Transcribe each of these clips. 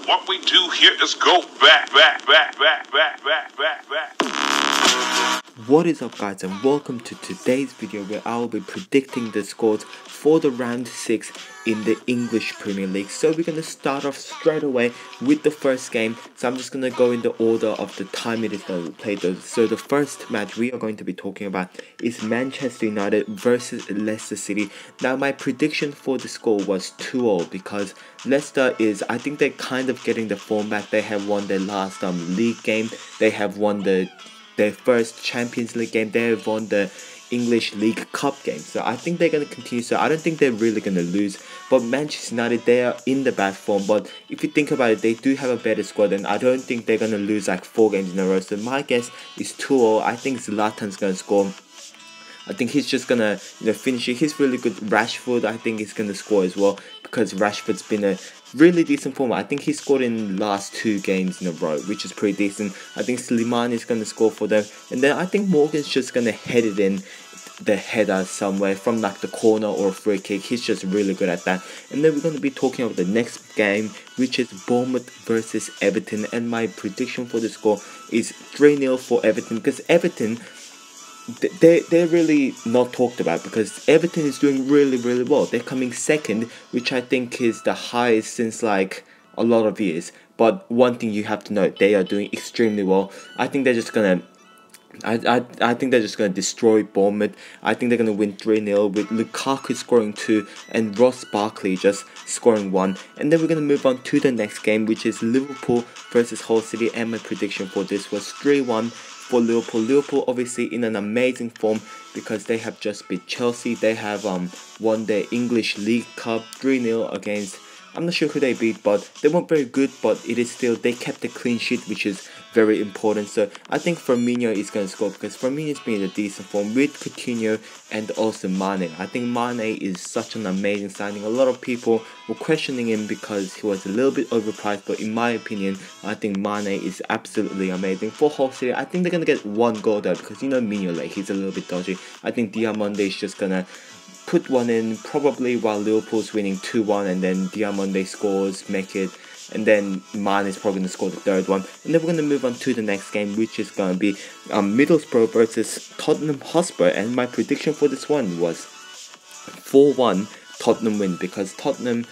What we do here is go back. What is up, guys, and welcome to today's video where I will be predicting the scores for the round 6 in the English Premier League. So we're going to start off straight away with the first game. So I'm just going to go in the order of the time it is going to be played. So the first match we are going to be talking about is Manchester United versus Leicester City. Now my prediction for the score was 2-0 because Leicester is, I think they're kind of getting the form back. They have won their last league game. They have won their first Champions League game. They have won the English League Cup game. So I think they're going to continue. So I don't think they're really going to lose. But Manchester United, they are in the bad form. But if you think about it, they do have a better squad. And I don't think they're going to lose like 4 games in a row. So my guess is 2-0. I think Zlatan's going to score. I think he's just going to finish it. He's really good. Rashford, I think he's going to score as well. Because Rashford's been a really decent form. I think he scored in last 2 games in a row, which is pretty decent. I think Slimani is going to score for them. And then I think Morgan's just going to head it in the header somewhere from like the corner or a free kick. He's just really good at that. And then we're going to be talking about the next game, which is Bournemouth versus Everton. And my prediction for the score is 3-0 for Everton. Because Everton, they're really not talked about because Everton is doing really well. They're coming second, which I think is the highest since like a lot of years. But one thing you have to know, they are doing extremely well. I think they're just gonna I think they're just going to destroy Bournemouth. I think they're going to win 3-0 with Lukaku scoring 2 and Ross Barkley just scoring 1. And then we're going to move on to the next game, which is Liverpool versus Hull City. And my prediction for this was 3-1 for Liverpool. Liverpool obviously in an amazing form because they have just beat Chelsea. They have won their English League Cup 3-0 against, I'm not sure who they beat, but they weren't very good, but it is still, they kept a clean sheet, which is very important. So I think Firmino is going to score because Firmino's been in a decent form with Coutinho and also Mane. I think Mane is such an amazing signing. A lot of people were questioning him because he was a little bit overpriced, but in my opinion, I think Mane is absolutely amazing. For Hull City, I think they're going to get 1 goal there because Mignolet, he's a little bit dodgy. I think Diamonde is just going to put 1 in probably while Liverpool's winning 2-1, and then Diamonde scores, make it, and then Mane is probably going to score the 3rd one. And then we're going to move on to the next game, which is going to be Middlesbrough versus Tottenham Hotspur. And my prediction for this one was 4-1 Tottenham win because Tottenham's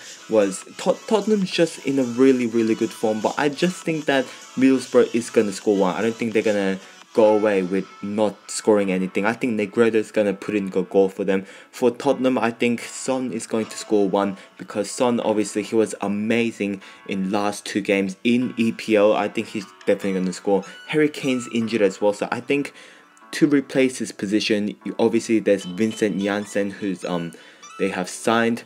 just in a really good form. But I just think that Middlesbrough is going to score 1. I don't think they're going to go away with not scoring anything. I think Negredo is going to put in a goal for them. For Tottenham, I think Son is going to score 1 because Son, obviously, he was amazing in last 2 games in EPL. I think he's definitely going to score. Harry Kane's injured as well, so I think to replace his position, obviously there's Vincent Janssen, who's they have signed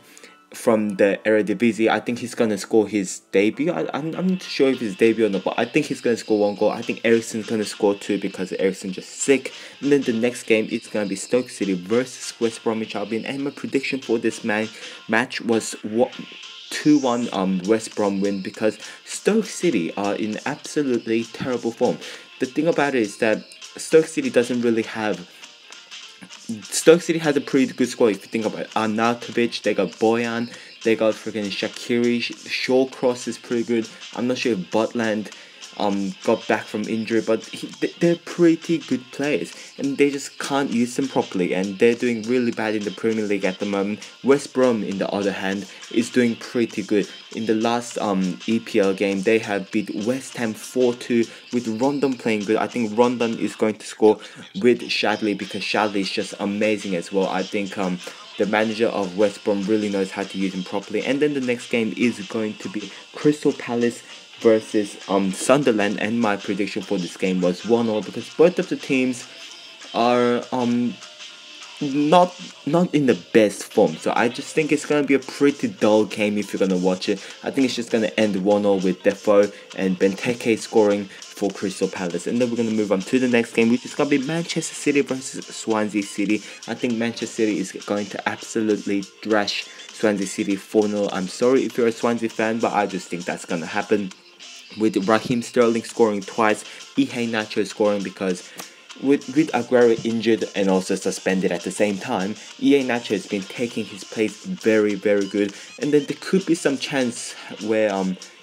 from the Eredivisie. I think he's going to score his debut. I'm not sure if it's debut or not, but I think he's going to score 1 goal. I think Eriksen's going to score 2 because Eriksen's just sick. And then the next game is going to be Stoke City versus West Bromwich Albion. And my prediction for this match was 2-1 West Brom win because Stoke City are in absolutely terrible form. The thing about it is that Stoke City doesn't really have... Stoke City has a pretty good squad if you think about it. Arnautovic, they got Boyan, they got freaking Shaqiri, Shawcross is pretty good. I'm not sure if Butland got back from injury, but they're pretty good players and they just can't use them properly, and they're doing really bad in the Premier League at the moment. West Brom, in the other hand, is doing pretty good. In the last EPL game, they have beat West Ham 4-2 with Rondon playing good. I think Rondon is going to score with Shadley because Shadley is just amazing as well. I think the manager of West Brom really knows how to use him properly. And then the next game is going to be Crystal Palace versus Sunderland, and my prediction for this game was 1-0 because both of the teams are not in the best form. So I just think it's going to be a pretty dull game if you're going to watch it. I think it's just going to end 1-0 with Defoe and Benteke scoring for Crystal Palace. And then we're going to move on to the next game, which is going to be Manchester City versus Swansea City. I think Manchester City is going to absolutely thrash Swansea City 4-0. I'm sorry if you're a Swansea fan, but I just think that's going to happen. With Raheem Sterling scoring twice, Iheanacho scoring because with Aguero injured and also suspended at the same time, Iheanacho has been taking his place very good. And then there could be some chance where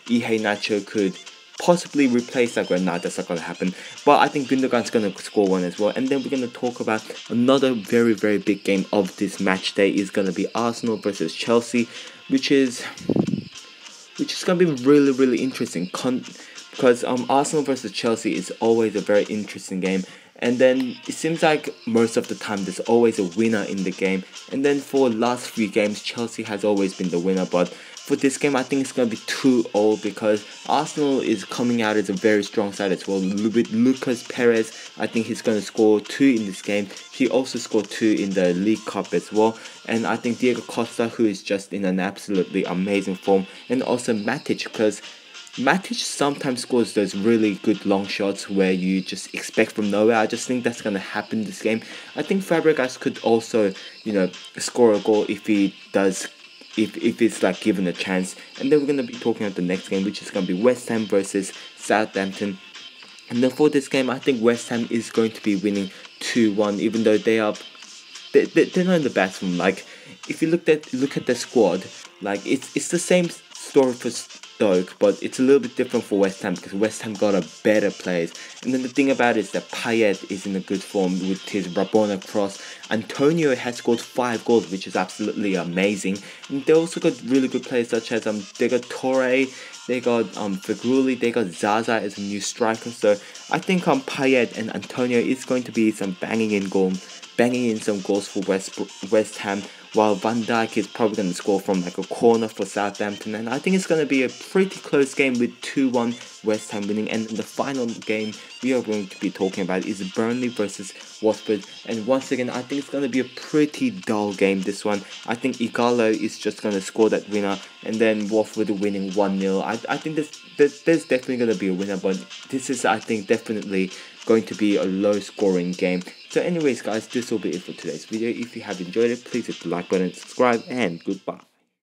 Nacho could possibly replace Aguero. Nah, that's not gonna happen. But I think Gundogan's gonna score one as well. And then we're gonna talk about another very, very big game of this match day is gonna be Arsenal versus Chelsea, which is gonna be really, really interesting. Because Arsenal versus Chelsea is always a very interesting game. And then it seems like most of the time there's always a winner in the game. And then for last few games, Chelsea has always been the winner. But for this game, I think it's going to be 2-0 because Arsenal is coming out as a very strong side as well. With Lucas Perez, I think he's going to score 2 in this game. He also scored 2 in the League Cup as well. And I think Diego Costa, who is just in an absolutely amazing form. And also Matic, because Matic sometimes scores those really good long shots where you just expect from nowhere. I just think that's going to happen this game. I think Fabregas could also, score a goal if he does, if it's like given a chance. And then we're going to be talking about the next game, which is going to be West Ham versus Southampton. And then for this game, I think West Ham is going to be winning 2-1, even though they're not in the best form. Like, if you look at the squad, like it's the same story for Stoke, but it's a little bit different for West Ham because West Ham got a better players. And then the thing about it is that Payet is in a good form with his Rabona cross. Antonio has scored 5 goals, which is absolutely amazing. And they also got really good players such as they got Torre, they got Feghouli, they got Zaza as a new striker. So I think Payet and Antonio is going to be some banging in some goals for West Ham, while Van Dijk is probably going to score from like a corner for Southampton. And I think it's going to be a pretty close game with 2-1 West Ham winning. And the final game we are going to be talking about is Burnley versus Watford. And once again, I think it's going to be a pretty dull game, this one. I think Igalo is just going to score that winner, and then Watford winning 1-0. I think there's definitely going to be a winner, but this is, I think, definitely going to be a low scoring game. So anyways guys, this will be it for today's video. If you have enjoyed it, please hit the like button, subscribe, and goodbye.